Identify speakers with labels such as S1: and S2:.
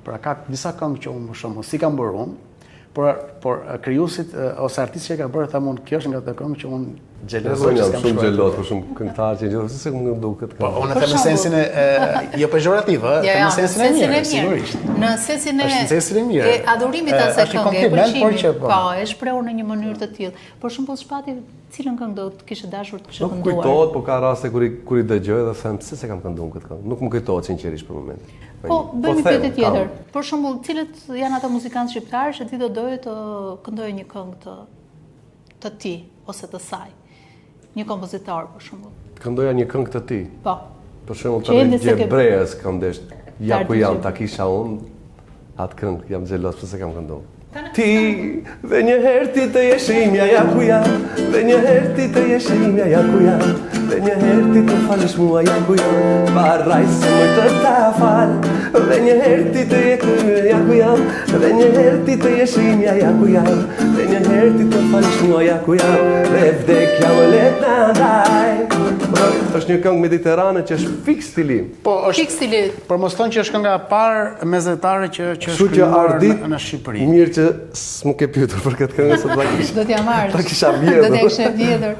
S1: Pra ka disa këngë që unë më shumë, si kam bërë unë, por krijuesit ose artistë që ka bërë thamë unë, kjo është nga ato këngë që unë xhelozoj që s'kam
S2: shumë xheloz, për shumë këngëtarë që gjithë se më duket.
S1: Po unë them në sensin e jo pejorativ, them në sensin e mirë, sigurisht.
S3: Në sensin e
S1: sensin e mirë.
S3: E adhurimit të asaj këngë, e pëlqimit.
S1: Po,
S3: e shprehur në një mënyrë të tillë. Por shembull shpati cilën këngë do të kishe dashur të kishe kënduar?
S2: Nuk kujtohet, po ka raste kur i dëgjoj dhe them pse se kam kënduar këtë këngë. Nuk më kujtohet sinqerisht për momentin.
S3: Po, bëjmë një pyetje tjetër. Për shembull, cilët janë ata muzikantë shqiptarë që ti do doje të këndoje një këngë të ti ose të saj? Një kompozitor, për shembull.
S2: Këndoja një këngë të ti.
S3: Po.
S2: Për shembull, të Gjebreas kam desh. Ja ku jam, ta kisha unë atë këngë, jam xheloz pse se kam kënduar. Ti, dhe një herë ti të jesh imja, ja ku jam. Dhe një herë ti të jesh imja, ja ku jam. Dhe një herë ti të falësh mua, ja ku jam. Paraj se më të ta fal. Dhe një herë ti të jesh imja, ja ku jam. Dhe një herë ti të jesh imja, ja ku jam. Dhe një herë ti të falësh mua, ja ku jam. Dhe vdekja më let na ndaj. Është një këngë mediterane që është fiks stili.
S1: Po, është por mos thonë që është kënga e parë mezetare që është krijuar në Shqipëri.
S2: Mirë që s'më ke pyetur për këtë këngë, se do
S3: t'ja marrësh.
S2: Ta kisha vjedhur.
S3: Do t'ja kishe vjedhur.